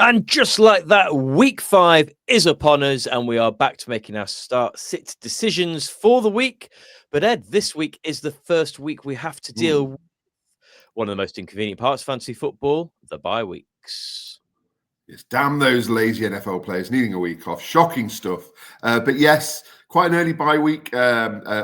And just like that, week 5 is upon us, and we are back to making our sit decisions for the week. But Ed, this week is the first week we have to deal with one of the most inconvenient parts of fantasy football, the bye weeks. Yes, damn those lazy NFL players needing a week off. Shocking stuff. But yes, quite an early bye week,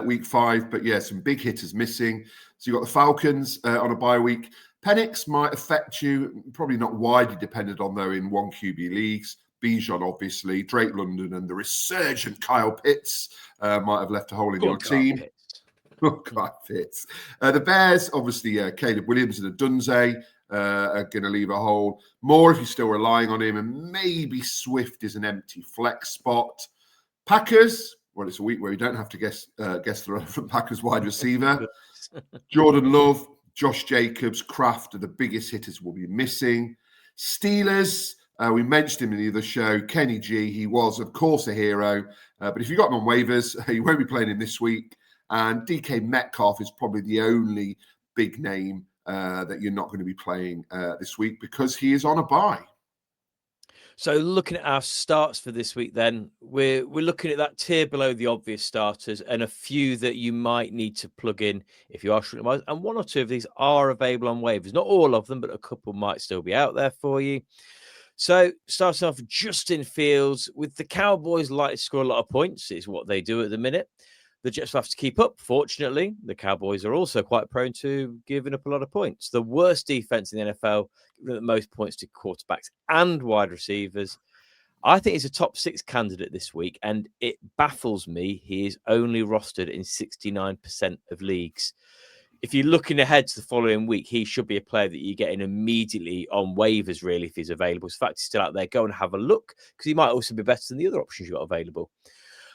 week 5. But yeah, some big hitters missing. So you've got the Falcons on a bye week. Penix might affect you, probably not widely dependent on, though, in one QB leagues. Bijan, obviously, Drake London and the resurgent Kyle Pitts might have left a hole in your team. Kyle Pitts. The Bears, obviously, Caleb Williams and Adunze are going to leave a hole. More if you're still relying on him, and maybe Swift is an empty flex spot. Packers, well, it's a week where you don't have to guess the relevant Packers wide receiver. Jordan Love, Josh Jacobs, Kraft are the biggest hitters will be missing. Steelers, we mentioned him in the other show. Kenny G, he was, of course, a hero. But if you got him on waivers, you won't be playing him this week. And DK Metcalf is probably the only big name that you're not going to be playing this week because he is on a bye. So looking at our starts for this week, then we're looking at that tier below the obvious starters and a few that you might need to plug in if you are struggling. And one or two of these are available on waivers. Not all of them, but a couple might still be out there for you. So starting off, Justin Fields with the Cowboys likely to score a lot of points. Is what they do at the minute. The Jets will have to keep up. Fortunately, the Cowboys are also quite prone to giving up a lot of points. The worst defense in the NFL, giving the most points to quarterbacks and wide receivers. I think he's a top 6 candidate this week, and it baffles me. He is only rostered in 69% of leagues. If you're looking ahead to the following week, he should be a player that you get in immediately on waivers, really, if he's available. So in fact, he's still out there. Go and have a look, because he might also be better than the other options you've got available.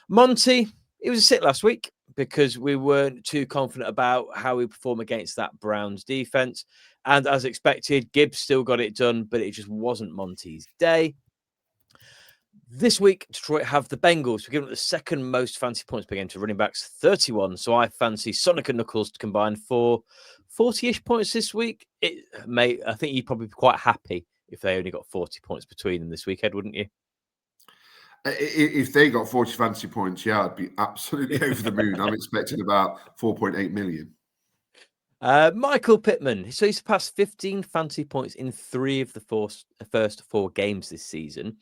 Monty, it was a sit last week because we weren't too confident about how we perform against that Browns defense. And as expected, Gibbs still got it done, but it just wasn't Monty's day. This week, Detroit have the Bengals. We're giving it the second most fancy points per game to running backs, 31. So I fancy Sonic and Knuckles to combine for 40-ish points this week. I think you'd probably be quite happy if they only got 40 points between them this weekend, wouldn't you? If they got 40 fantasy points, yeah, I'd be absolutely over the moon. I'm expecting about 4.8 million. Michael Pittman. So he surpassed 15 fantasy points in 3 of the first 4 games this season.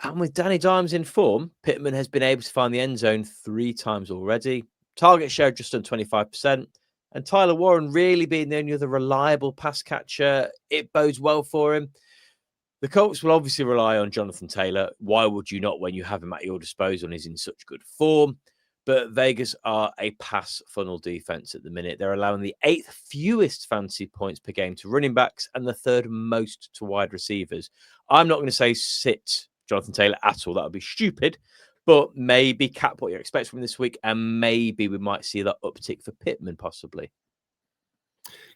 And with Danny Dimes in form, Pittman has been able to find the end zone 3 times already. Target share just on 25%. And Tyler Warren really being the only other reliable pass catcher, it bodes well for him. The Colts will obviously rely on Jonathan Taylor. Why would you not when you have him at your disposal and he's in such good form? But Vegas are a pass funnel defense at the minute. They're allowing the 8th fewest fantasy points per game to running backs and the 3rd most to wide receivers. I'm not going to say sit Jonathan Taylor at all. That would be stupid. But maybe cap what you expect from this week, and maybe we might see that uptick for Pittman possibly.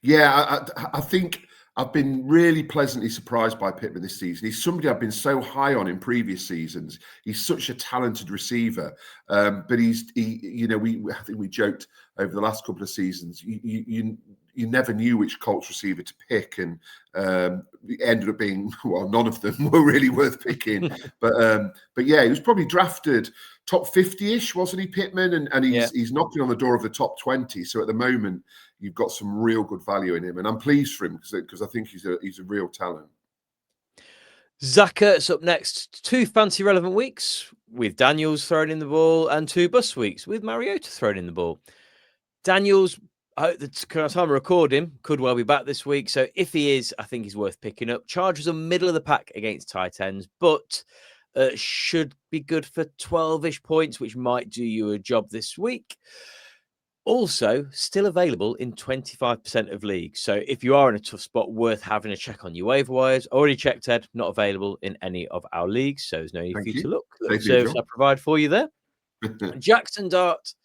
Yeah, I think I've been really pleasantly surprised by Pittman this season. He's somebody I've been so high on in previous seasons. He's such a talented receiver, but I think we joked over the last couple of seasons. You never knew which Colts receiver to pick, and it ended up being none of them were really worth picking. but yeah, he was probably drafted top 50-ish, wasn't he, Pittman? And he's knocking on the door of the top 20. So at the moment, you've got some real good value in him, and I'm pleased for him because I think he's a real talent. Zackert's up next. 2 fancy relevant weeks with Daniels throwing in the ball and 2 bus weeks with Mariota throwing in the ball. Daniels, at the time of recording, could well be back this week. So if he is, I think he's worth picking up. Chargers are middle of the pack against tight ends, but should be good for 12-ish points, which might do you a job this week. Also, still available in 25% of leagues. So if you are in a tough spot, worth having a check on your waiver wires. Already checked, Ed, not available in any of our leagues. So there's no need for you to look. The service I provide for you there. Jackson Dart,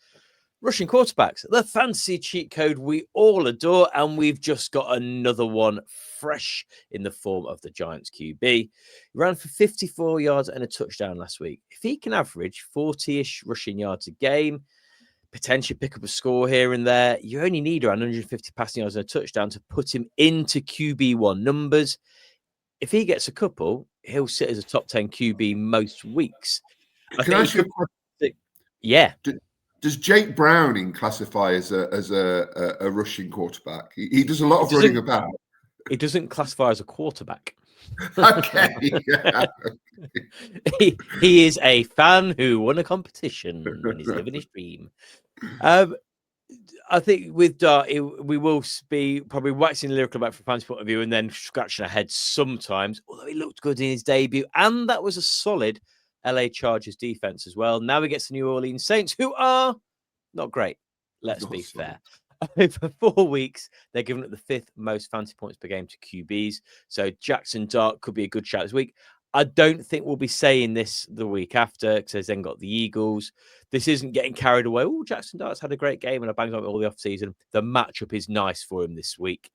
rushing quarterbacks, the fancy cheat code we all adore. And we've just got another one fresh in the form of the Giants QB. He ran for 54 yards and a touchdown last week. If he can average 40-ish rushing yards a game, potentially pick up a score here and there, you only need around 150 passing yards and a touchdown to put him into QB1 numbers. If he gets a couple, he'll sit as a top 10 QB most weeks. I Can I think he ask you a could. question? Yeah. Does Jake Browning classify as a rushing quarterback? He does a lot of running about. He doesn't classify as a quarterback. Okay. he is a fan who won a competition and he's living his dream. I think with Dart, we will be probably waxing lyrical about from a fan's point of view and then scratching our heads sometimes, although he looked good in his debut. And that was a solid LA Chargers defense as well. Now we get to New Orleans Saints, who are not great. Let's be fair. For 4 weeks, they're giving up the 5th most fantasy points per game to QBs. So Jackson Dart could be a good shout this week. I don't think we'll be saying this the week after because they've then got the Eagles. This isn't getting carried away. Oh, Jackson Dart's had a great game and I banged on it all the offseason. The matchup is nice for him this week.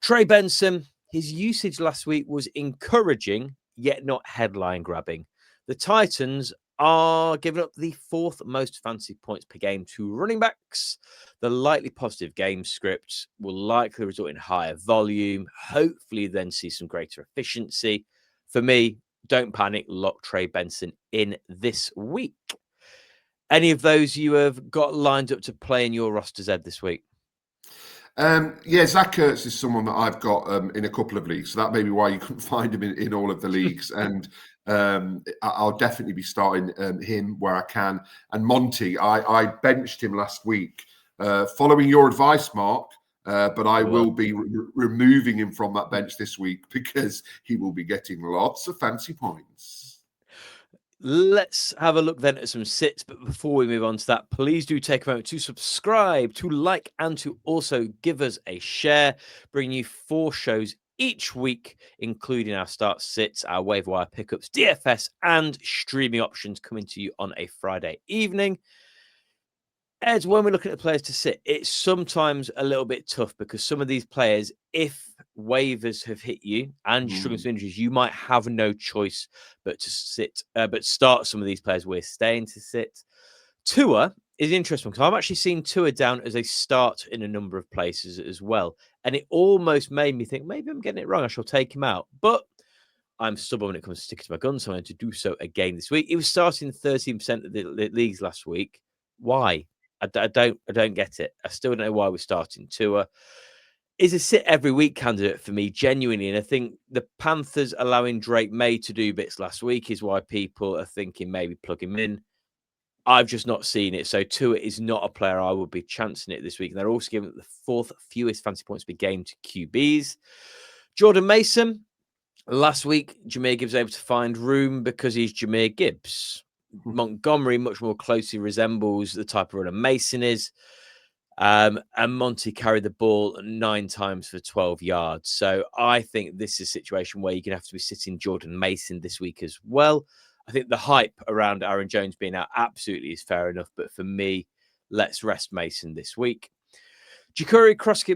Trey Benson, his usage last week was encouraging, yet not headline grabbing. The Titans are giving up the 4th most fantasy points per game to running backs. The likely positive game script will likely result in higher volume, hopefully then see some greater efficiency. For me, don't panic, lock Trey Benson in this week. Any of those you have got lined up to play in your rosters, Ed, this week? Yeah, Zach Ertz is someone that I've got in a couple of leagues. So that may be why you couldn't find him in all of the leagues. And I'll definitely be starting him where I can. And Monty, I benched him last week following your advice, Mark. But I will be removing him from that bench this week because he will be getting lots of fancy points. Let's have a look then at some sits. But before we move on to that, please do take a moment to subscribe, to like, and to also give us a share. Bring you 4 shows each week, including our start sits, our waiver wire pickups, DFS, and streaming options coming to you on a Friday evening. Ed, when we're looking at players to sit, it's sometimes a little bit tough because some of these players, if waivers have hit you and you're struggling with injuries, you might have no choice but to sit, but start some of these players we're staying to sit. Tua is interesting because I've actually seen Tua down as a start in a number of places as well. And it almost made me think maybe I'm getting it wrong. I shall take him out. But I'm stubborn when it comes to sticking to my guns, so I'm going to do so again this week. He was starting 13% of the leagues last week. Why? I don't get it. I still don't know why we're starting Tua. Is a sit every week candidate for me, genuinely. And I think the Panthers allowing Drake May to do bits last week is why people are thinking maybe plug him in. I've just not seen it. So Tua is not a player I would be chancing it this week. And they're also giving the 4th fewest fantasy points per game to QBs. Jordan Mason. Last week, Jahmyr Gibbs able to find room because he's Jahmyr Gibbs. Montgomery much more closely resembles the type of runner Mason is. And Monty carried the ball 9 times for 12 yards. So I think this is a situation where you're going to have to be sitting Jordan Mason this week as well. I think the hype around Aaron Jones being out absolutely is fair enough. But for me, let's rest Mason this week. Ja'Cory Krosky,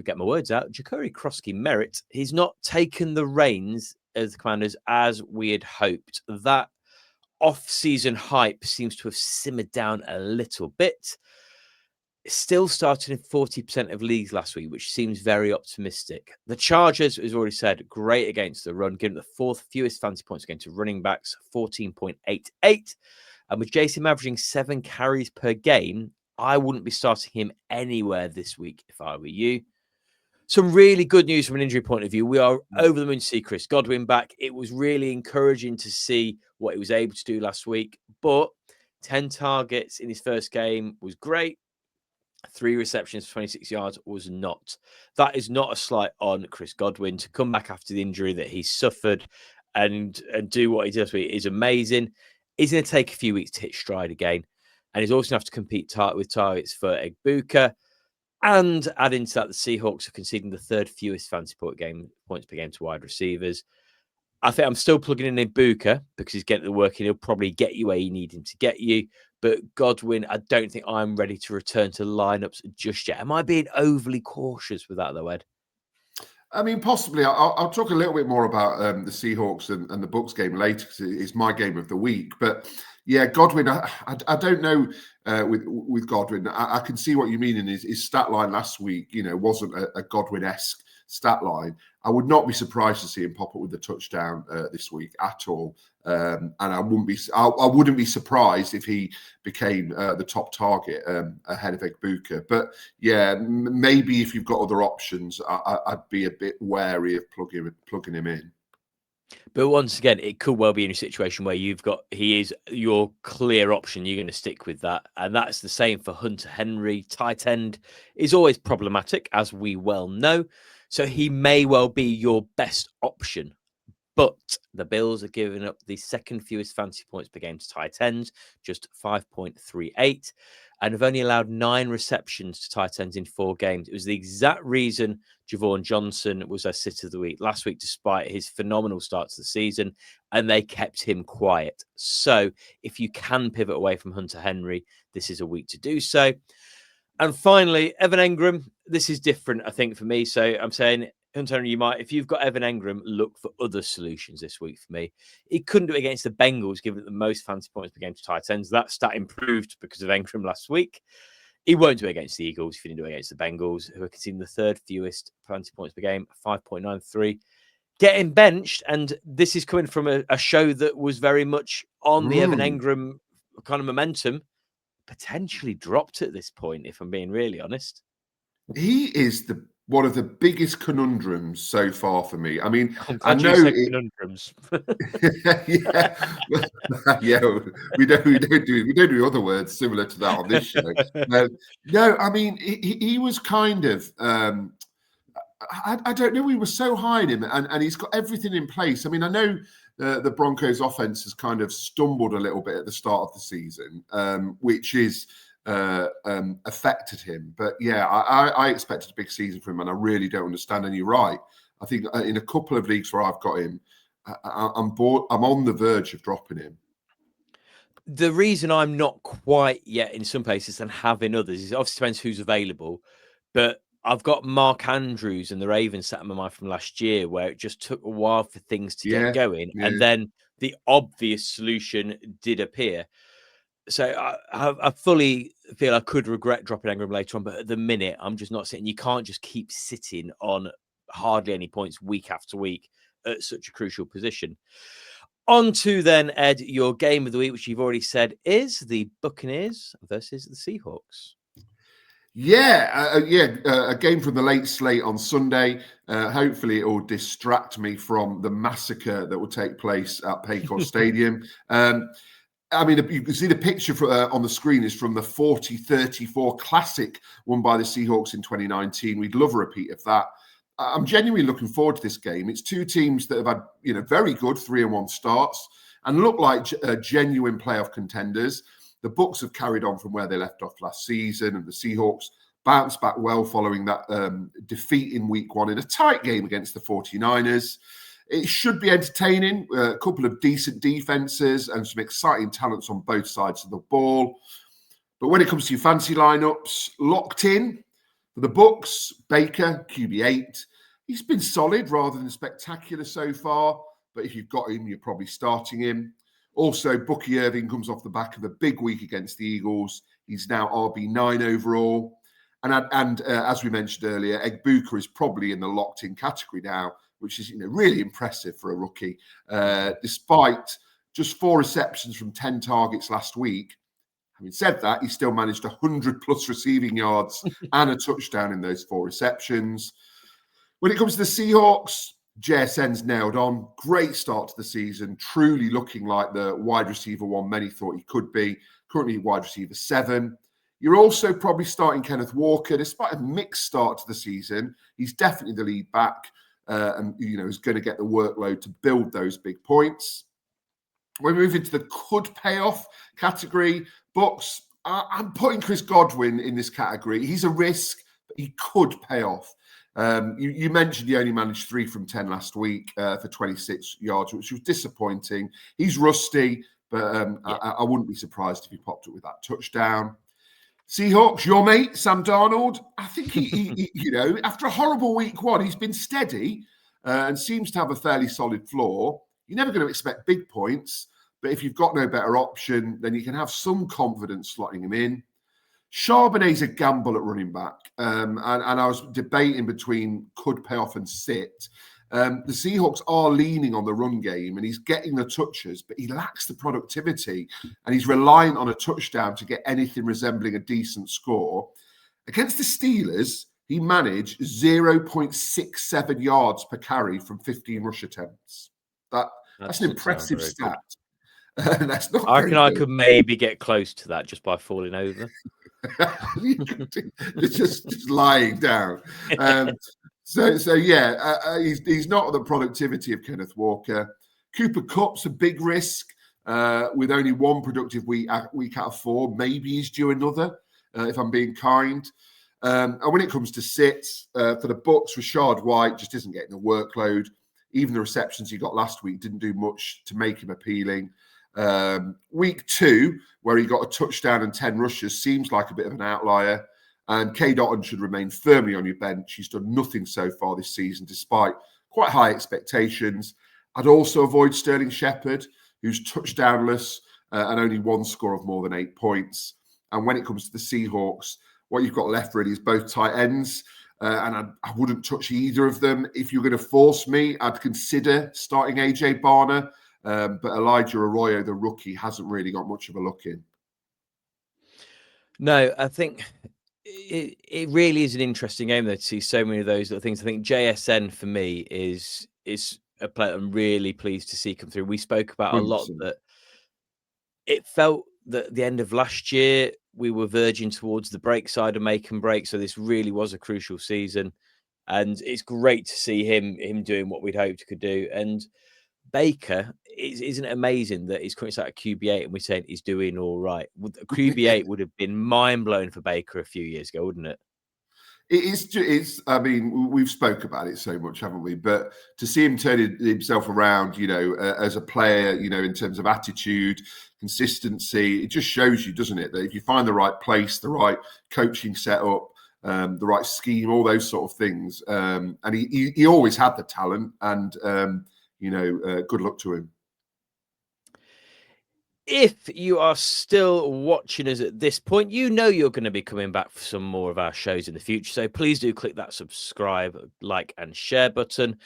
get my words out. Ja'Cory Krosky Merritt, he's not taken the reins as the Commanders as we had hoped. That off-season hype seems to have simmered down a little bit. Still started in 40% of leagues last week, which seems very optimistic. The Chargers, as already said, great against the run, giving the 4th fewest fantasy points against running backs, 14.88. And with Jason averaging 7 carries per game, I wouldn't be starting him anywhere this week if I were you. Some really good news from an injury point of view. We are over the moon to see Chris Godwin back. It was really encouraging to see what he was able to do last week. But 10 targets in his first game was great. 3 receptions for 26 yards was not. That is not a slight on Chris Godwin. To come back after the injury that he suffered and do what he does is amazing. He's going to take a few weeks to hit stride again. And he's also going to have to compete with targets for Egbuka. And adding to that, the Seahawks are conceding the 3rd fewest fantasy points per game to wide receivers. I think I'm still plugging in Egbuka because he's getting the work and he'll probably get you where you need him to get you. But Godwin, I don't think I'm ready to return to lineups just yet. Am I being overly cautious with that, though, Ed? I mean, possibly. I'll talk a little bit more about the Seahawks and the Bucs game later because it's my game of the week. But Yeah, Godwin. I don't know with Godwin. I can see what you mean in his stat line last week. Wasn't a Godwin-esque stat line. I would not be surprised to see him pop up with a touchdown this week at all. And I wouldn't be surprised if he became the top target ahead of Egbuka. But yeah, maybe if you've got other options, I'd be a bit wary of plugging him in. But once again, it could well be in a situation where he is your clear option. You're going to stick with that. And that's the same for Hunter Henry. Tight end is always problematic, as we well know. So he may well be your best option. But the Bills are giving up the second fewest fantasy points per game to tight ends, just 5.38, and have only allowed 9 receptions to tight ends in 4 games. It was the exact reason Javon Johnson was our sit of the week last week, despite his phenomenal start to the season, and they kept him quiet. So if you can pivot away from Hunter Henry, this is a week to do so. And finally, Evan Engram. This is different, I think, for me. So I'm saying, Hunter Henry, if you've got Evan Engram, look for other solutions this week for me. He couldn't do it against the Bengals, given the most fantasy points per game to tight ends. That stat improved because of Engram last week. He won't do it against the Eagles if he didn't do it against the Bengals, who are conceding the third fewest fantasy points per game, 5.93. Getting benched, and this is coming from a show that was very much on the Evan Engram kind of momentum, potentially dropped at this point, if I'm being really honest. He is one of the biggest conundrums so far for me. I mean, I know conundrums. yeah, we don't do other words similar to that on this show. No, I mean, he was kind of. I don't know. We were so high in him, and he's got everything in place. I mean, I know the Broncos' offense has kind of stumbled a little bit at the start of the season, which is affected him. But yeah, I expected a big season from him, and I really don't understand. And you're right. I think in a couple of leagues where I've got him, I'm bored. I'm on the verge of dropping him. The reason I'm not quite yet in some places and have in others is obviously depends who's available, but I've got Mark Andrews and the Ravens sat in my mind from last year, where it just took a while for things to get going, and then the obvious solution did appear. So I fully feel I could regret dropping Engram later on, but at the minute, I'm just not sitting. You can't just keep sitting on hardly any points week after week at such a crucial position. On to then, Ed, your game of the week, which you've already said is the Buccaneers versus the Seahawks. A game from the late slate on Sunday. Hopefully, it will distract me from the massacre that will take place at Paycor Stadium. I mean, you can see the picture on the screen is from the 40-34 Classic won by the Seahawks in 2019. We'd love a repeat of that. I'm genuinely looking forward to this game. It's two teams that have had, very good 3-1 starts and look like genuine playoff contenders. The Bucs have carried on from where they left off last season, and the Seahawks bounced back well following that defeat in week 1 in a tight game against the 49ers. It should be entertaining. A couple of decent defenses and some exciting talents on both sides of the ball. But when it comes to your fancy lineups, locked in for the Bucs, Baker, QB8. He's been solid rather than spectacular so far, but if you've got him, you're probably starting him. Also, Bucky Irving comes off the back of a big week against the Eagles. He's now RB9 overall. And as we mentioned earlier, Egbuka is probably in the locked-in category now, which is really impressive for a rookie. Despite just 4 receptions from 10 targets last week, having said that, he still managed 100-plus receiving yards and a touchdown in those 4 receptions. When it comes to the Seahawks, JSN's nailed on. Great start to the season, truly looking like the wide receiver 1 many thought he could be. Currently wide receiver 7. You're also probably starting Kenneth Walker. Despite a mixed start to the season, he's definitely the lead back and is going to get the workload to build those big points. When we move into the could pay off category, Bucs, I'm putting Chris Godwin in this category. He's a risk, but he could pay off. You mentioned he only managed 3 from 10 last week for 26 yards, which was disappointing. He's rusty, but I wouldn't be surprised if he popped up with that touchdown. Seahawks, your mate, Sam Darnold. I think he after a horrible week 1, he's been steady and seems to have a fairly solid floor. You're never going to expect big points, But if you've got no better option, then you can have some confidence slotting him in. Charbonnet's a gamble at running back. And I was debating between could pay off and sit. The Seahawks are leaning on the run game and he's getting the touches, but he lacks the productivity and he's reliant on a touchdown to get anything resembling a decent score. Against the Steelers, he managed 0.67 yards per carry from 15 rush attempts. That's an impressive stat. That's not I very reckon I good. could maybe get close to that just by falling over. It's just lying down. He's not the productivity of Kenneth Walker. Cooper Kupp's a big risk with only one productive week out of 4. Maybe he's due another, if I'm being kind. And when it comes to sits, for the Bucs, Rashad White just isn't getting the workload. Even the receptions he got last week didn't do much to make him appealing. Week 2, where he got a touchdown and 10 rushes, seems like a bit of an outlier. And K. Dotton should remain firmly on your bench. He's done nothing so far this season, despite quite high expectations. I'd also avoid Sterling Shepard, who's touchdownless and only one score of more than 8 points. And when it comes to the Seahawks, what you've got left really is both tight ends. And I wouldn't touch either of them. If you're going to force me, I'd consider starting AJ Barner. But Elijah Arroyo, the rookie, hasn't really got much of a look in. No, I think it really is an interesting game, though, to see so many of those little things. I think JSN, for me, is a player I'm really pleased to see come through. We spoke about 100%. A lot that it felt that at the end of last year, we were verging towards the break side of make and break. So this really was a crucial season. And it's great to see him doing what we'd hoped he could do. And Baker, isn't it amazing that he's currently sat at QB8 and we're saying he's doing all right? QB8 would have been mind-blowing for Baker a few years ago, wouldn't it? It's. I mean, we've spoke about it so much, haven't we? But to see him turn himself around, as a player, in terms of attitude, consistency, it just shows you, doesn't it, that if you find the right place, the right coaching setup, the right scheme, all those sort of things, and he always had the talent, and good luck to him. If you are still watching us at this point, you're going to be coming back for some more of our shows in the future. So please do click that subscribe, like, and share button.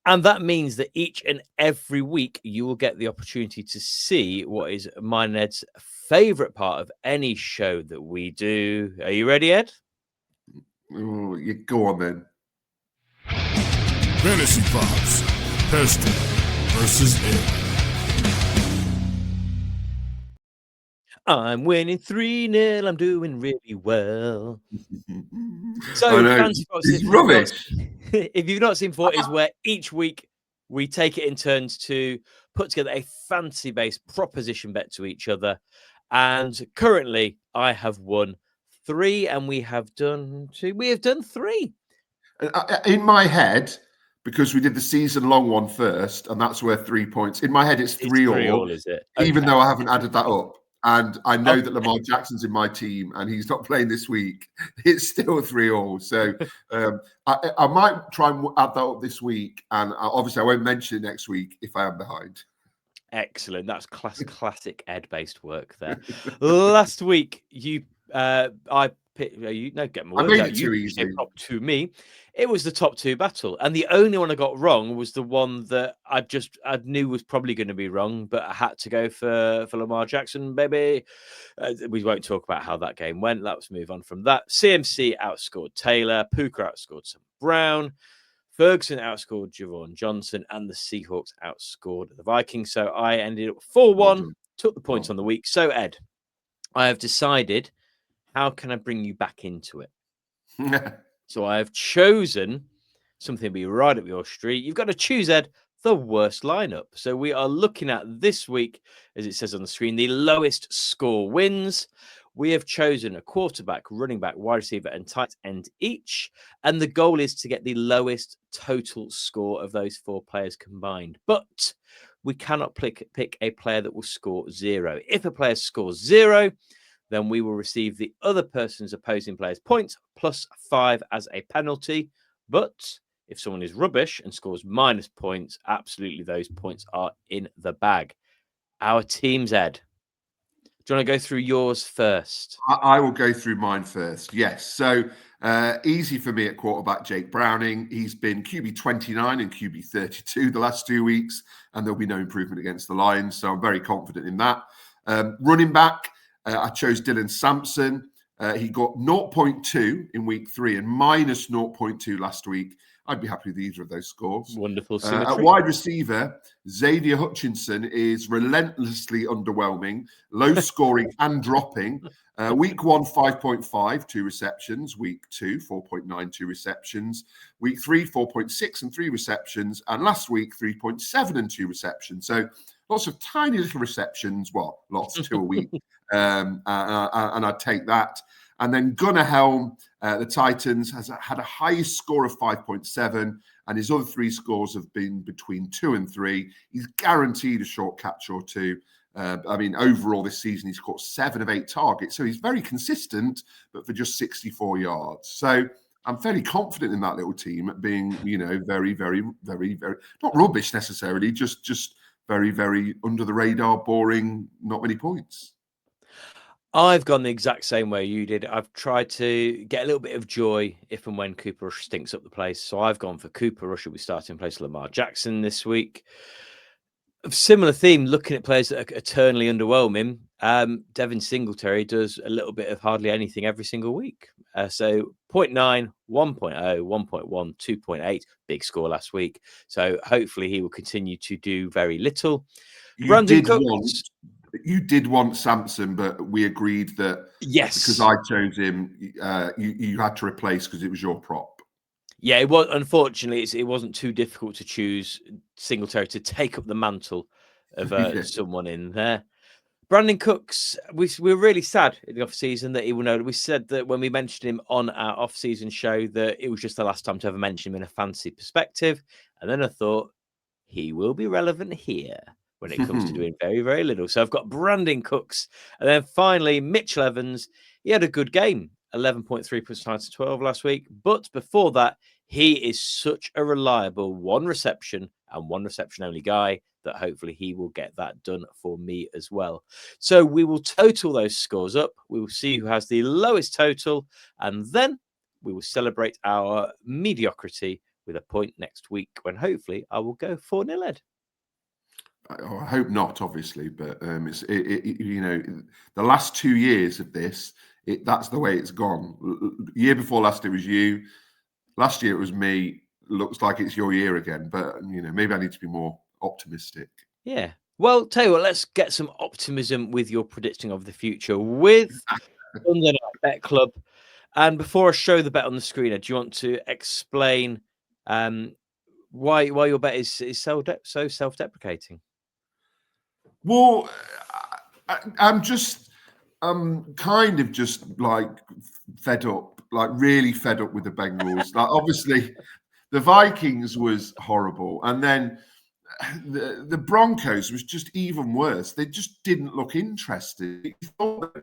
And that means that each and every week you will get the opportunity to see what is mine and Ed's favorite part of any show that we do. Are you ready, Ed? Oh, you go on then. Fantasy Pops, Heston versus Ed. I'm winning 3-0. I'm doing really well. So, Fantasy Pops, it's rubbish. If you've not seen before, is where each week we take it in turns to put together a fantasy-based proposition bet to each other. And currently, I have won 3, and we have done 2. We have done 3. In my head, because we did the season-long one first, and that's worth 3 points. In my head, it's 3-3, is it? Okay. Even though I haven't added that up. And I know that Lamar Jackson's in my team and he's not playing this week. It's still 3-3. So I might try and add that up this week. And obviously, I won't mention it next week if I am behind. Excellent. That's classic Ed-based work there. Last week, I picked, get my words out. You picked a top 2 me. It was the top 2 battle. And the only one I got wrong was the one that I knew was probably going to be wrong, but I had to go for Lamar Jackson, baby. We won't talk about how that game went. Let's move on from that. CMC outscored Taylor. Puka outscored Sam Brown. Ferguson outscored Javon Johnson. And the Seahawks outscored the Vikings. So I ended up 4-1, took the points on the week. So, Ed, I have decided, how can I bring you back into it? So I have chosen something to be right up your street. You've got to choose, Ed, the worst lineup. So we are looking at this week, as it says on the screen, the lowest score wins. We have chosen a quarterback, running back, wide receiver, and tight end each. And the goal is to get the lowest total score of those 4 players combined. But we cannot pick a player that will score 0. If a player scores 0, then we will receive the other person's opposing player's points plus 5 as a penalty. But if someone is rubbish and scores minus points, absolutely those points are in the bag. our teams, Ed. Do you want to go through yours first? I will go through mine first. Yes. So easy for me at quarterback, Jake Browning. He's been QB 29 and QB 32 the last 2 weeks, and there'll be no improvement against the Lions. So I'm very confident in that. Running back, I chose Dylan Sampson. He got 0.2 in week 3 and minus 0.2 last week. I'd be happy with either of those scores. Wonderful symmetry. At wide receiver, Xavier Hutchinson is relentlessly underwhelming, low scoring and dropping. Week 1, 5.5, 2 receptions. Week 2, 4.9, 2 receptions. Week 3, 4.6 and 3 receptions. And last week, 3.7 and 2 receptions. So lots of tiny little receptions. Well, lots, 2 a week. And I'd take that. And then Gunnar Helm, the Titans, has had a highest score of 5.7, and his other 3 scores have been between 2 and 3. He's guaranteed a short catch or 2. I mean, overall this season, he's caught 7 of 8 targets. So he's very consistent, but for just 64 yards. So I'm fairly confident in that little team being, very, very, very, very, not rubbish necessarily, just very, very under the radar, boring, not many points. I've gone the exact same way you did. I've tried to get a little bit of joy if and when Cooper Rush stinks up the place. So I've gone for Cooper Rush will be starting in place of Lamar Jackson this week. A similar theme, looking at players that are eternally underwhelming. Devin Singletary does a little bit of hardly anything every single week. So 0.9, 1.0, 1.1, 2.8, big score last week. So hopefully he will continue to do very little. You did want Sampson, but we agreed that because I chose him, you had to replace because it was your prop. Yeah, it was. Unfortunately, it wasn't too difficult to choose Singletary to take up the mantle of someone in there. Brandon Cooks, we're really sad in the off-season that he will know. We said that when we mentioned him on our off-season show that it was just the last time to ever mention him in a fantasy perspective. And then I thought he will be relevant here when it comes to doing very, very little. So I've got Brandon Cooks. And then finally, Mitchell Evans. He had a good game, 11.3 plus 9 to 12 last week. But before that, he is such a reliable one reception only guy that hopefully he will get that done for me as well. So we will total those scores up. We will see who has the lowest total. And then we will celebrate our mediocrity with a point next week when hopefully I will go 4-0 Ed. I hope not, obviously, but the last 2 years of this, that's the way it's gone. Year before last, it was you. Last year, it was me. Looks like it's your year again, but maybe I need to be more optimistic. Yeah. Well, tell you what, let's get some optimism with your predicting of the future with Sunday Night Bet Club. And before I show the bet on the screen, do you want to explain why your bet is so self-deprecating? Well, I'm kind of just like fed up, like really fed up with the Bengals. Like obviously, the Vikings was horrible, and then the Broncos was just even worse. They just didn't look interested. You thought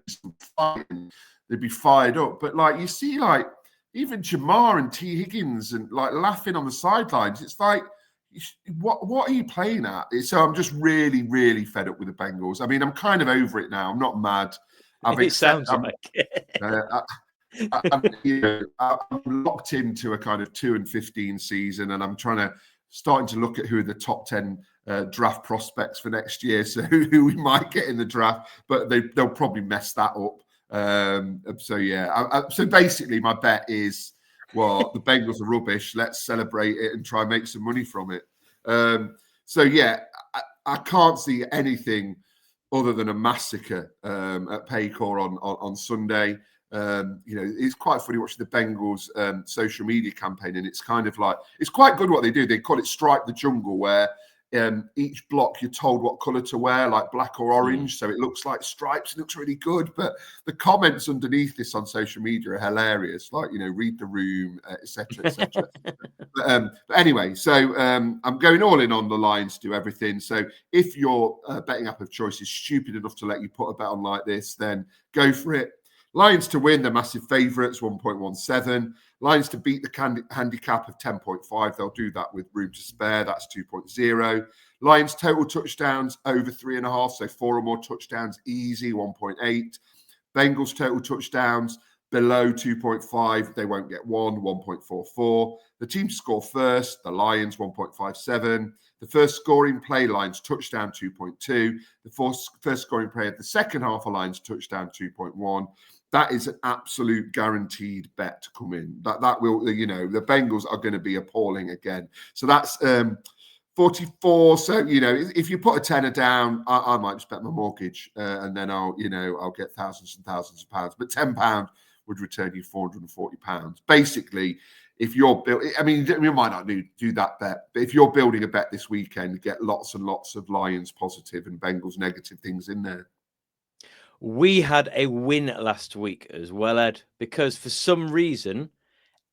they'd be fired up, but like you see, like even Jamar and T. Higgins and like laughing on the sidelines. It's like, what are you playing at? So I'm just really, really fed up with the Bengals. I mean, I'm kind of over it now. I'm not mad. It sounds like I'm locked into a kind of 2-15 season, and I'm starting to look at who are the top 10 draft prospects for next year. So who we might get in the draft, but they'll probably mess that up. So basically, my bet is, well, the Bengals are rubbish. Let's celebrate it and try and make some money from it. I can't see anything other than a massacre at Paycor on Sunday. It's quite funny watching the Bengals social media campaign, and it's kind of like, it's quite good what they do. They call it Stripe the Jungle, where each block you're told what color to wear, like black or orange, so it looks like stripes. It looks really good, but the comments underneath this on social media are hilarious, like read the room, etc. But anyway, so I'm going all in on the Lions to do everything. So if your betting app of choice is stupid enough to let you put a bet on like this, then go for it. Lions to win, they're massive favourites, 1.17. Lions to beat the handicap of 10.5. They'll do that with room to spare. That's 2.0. Lions total touchdowns over 3.5. So 4 or more touchdowns, easy, 1.8. Bengals total touchdowns below 2.5. They won't get 1.44. The team to score first, the Lions, 1.57. The first scoring play, Lions touchdown, 2.2. The first scoring play of the second half, of Lions touchdown, 2.1. That is an absolute guaranteed bet to come in. That will, the Bengals are going to be appalling again. So that's 44. So, if you put a tenner down, I might just bet my mortgage and then I'll get thousands and thousands of pounds. But £10 would return you £440. Basically, if you're you might not do that bet, but if you're building a bet this weekend, get lots and lots of Lions positive and Bengals negative things in there. We had a win last week as well, Ed, because for some reason,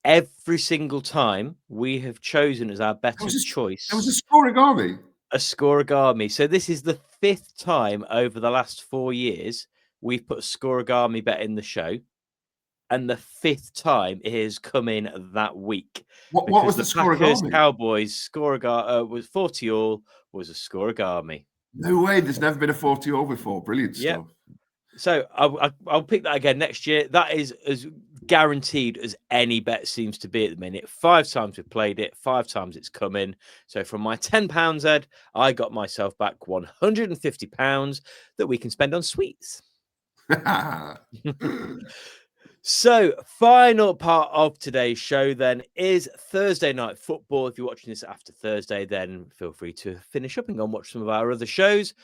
every single time we have chosen as our bet of choice. It was a scorigami. A scorigami. So this is the 5th time over the last 4 years we've put a scorigami bet in the show. And the 5th time it has come in that week. What was the scorigami? Cowboys scorigami was 40 all was a scorigami. No way. There's never been a 40 all before. Brilliant stuff. So I'll pick that again next year. That is as guaranteed as any bet seems to be at the minute. 5 times we've played it. 5 times it's come in. So from my £10, Ed, I got myself back £150 that we can spend on sweets. So, final part of today's show then is Thursday Night Football. If you're watching this after Thursday, then feel free to finish up and go and watch some of our other shows.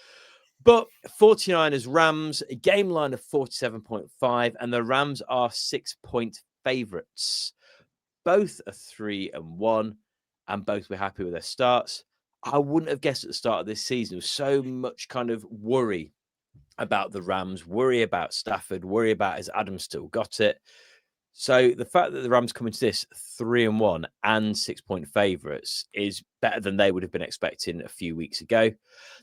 But 49ers Rams, a game line of 47.5, and the Rams are 6-point favourites. Both are 3-1, and both were happy with their starts. I wouldn't have guessed at the start of this season. There was so much kind of worry about the Rams, worry about Stafford, worry about has Adams still got it. So the fact that the Rams come into this 3-1 and 6-point favourites is better than they would have been expecting a few weeks ago.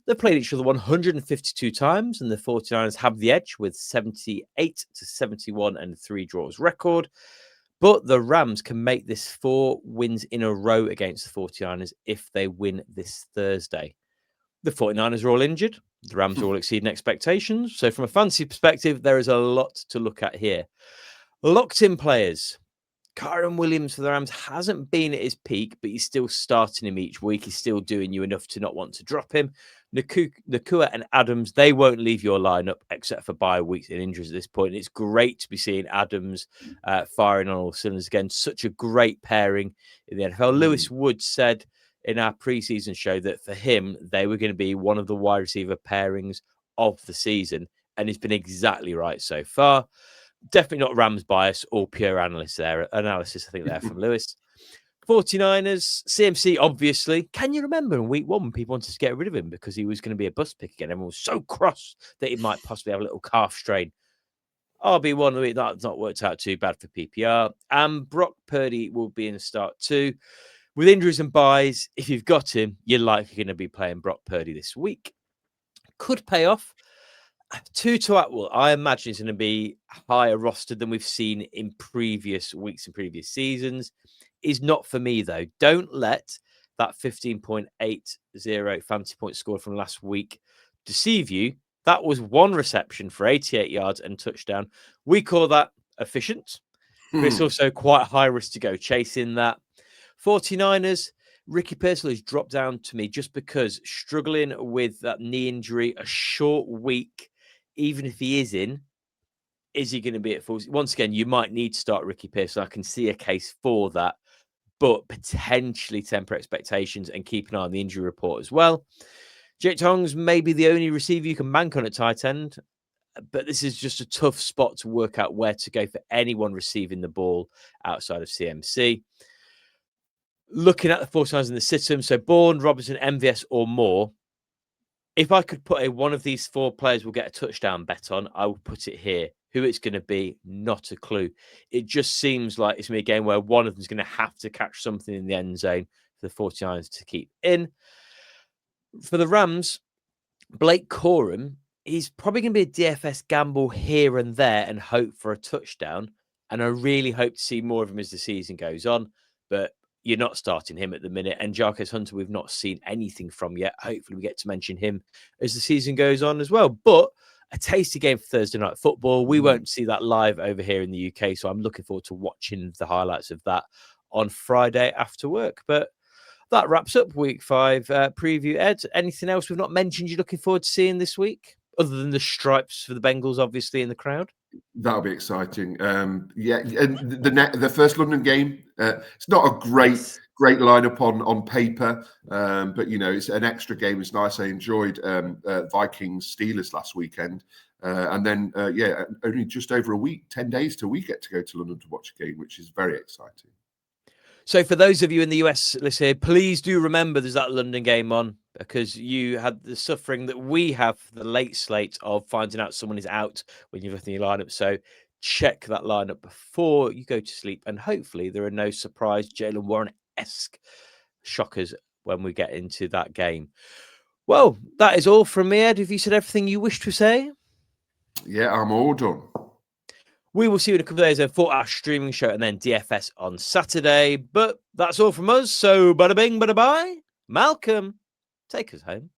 They've played each other 152 times, and the 49ers have the edge with 78-71 and 3 draws record. But the Rams can make this 4 wins in a row against the 49ers if they win this Thursday. The 49ers are all injured. The Rams are all exceeding expectations. So from a fantasy perspective, there is a lot to look at here. Locked-in players. Kyren Williams for the Rams hasn't been at his peak, but he's still starting him each week. He's still doing you enough to not want to drop him. Nakua and Adams, they won't leave your lineup except for bye weeks and injuries at this point. And it's great to be seeing Adams firing on all cylinders again. Such a great pairing in the NFL. Lewis Wood said in our preseason show that for him, they were going to be one of the wide receiver pairings of the season. And it's been exactly right so far. Definitely not Rams bias or pure analysis, I think, there from Lewis. 49ers, CMC, obviously. Can you remember in week 1 when people wanted to get rid of him because he was going to be a bust pick again? Everyone was so cross that he might possibly have a little calf strain. RB1 of the week, that's not worked out too bad for PPR. And Brock Purdy will be in the start too. With injuries and buys, if you've got him, you're likely going to be playing Brock Purdy this week. Could pay off. Tutu Atwell, I imagine, is going to be higher rostered than we've seen in previous weeks and previous seasons. Is not for me, though. Don't let that 15.80 fantasy point score from last week deceive you. That was 1 reception for 88 yards and touchdown. We call that efficient, but it's also quite high risk to go chasing that. 49ers, Ricky Pearsall has dropped down to me just because struggling with that knee injury, a short week, even if he is in, is he going to be at full? Once again, you might need to start Ricky Pearsall. I can see a case for that, but potentially temper expectations and keep an eye on the injury report as well. Jake Tongs may be the only receiver you can bank on at tight end, but this is just a tough spot to work out where to go for anyone receiving the ball outside of CMC. Looking at the 49ers in the system, so Bourne, Robertson, MVS, or more. If I could put one of these 4 players will get a touchdown bet on, I will put it here. Who it's going to be, not a clue. It just seems like it's going to be a game where one of them is going to have to catch something in the end zone for the 49ers to keep in. For the Rams, Blake Corum he's probably going to be a DFS gamble here and there and hope for a touchdown. And I really hope to see more of him as the season goes on. But you're not starting him at the minute. And Jarquez Hunter, we've not seen anything from yet. Hopefully, we get to mention him as the season goes on as well. But a tasty game for Thursday Night Football. We won't see that live over here in the UK. So I'm looking forward to watching the highlights of that on Friday after work. But that wraps up week 5 preview. Ed, anything else we've not mentioned you're looking forward to seeing this week? Other than the stripes for the Bengals, obviously, in the crowd? That'll be exciting. Yeah, and the first London game. It's not a great lineup on paper, but it's an extra game. It's nice. I enjoyed Vikings Steelers last weekend, and then only just over a week, 10 days till we get to go to London to watch a game, which is very exciting. So for those of you in the US listening, please do remember there's that London game on, because you had the suffering that we have for the late slate of finding out someone is out when you're looking at your lineup. So check that lineup before you go to sleep, and hopefully there are no surprise Jalen Warren-esque shockers when we get into that game. Well, that is all from me, Ed. Have you said everything you wish to say? Yeah, I'm all done. We will see you in a couple of days for our streaming show and then DFS on Saturday. But that's all from us. So bada bing, bada bye. Malcolm, take us home.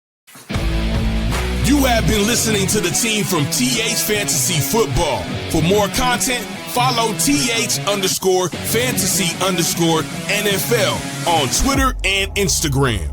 You have been listening to the team from TH Fantasy Football. For more content, follow TH_fantasy_NFL on Twitter and Instagram.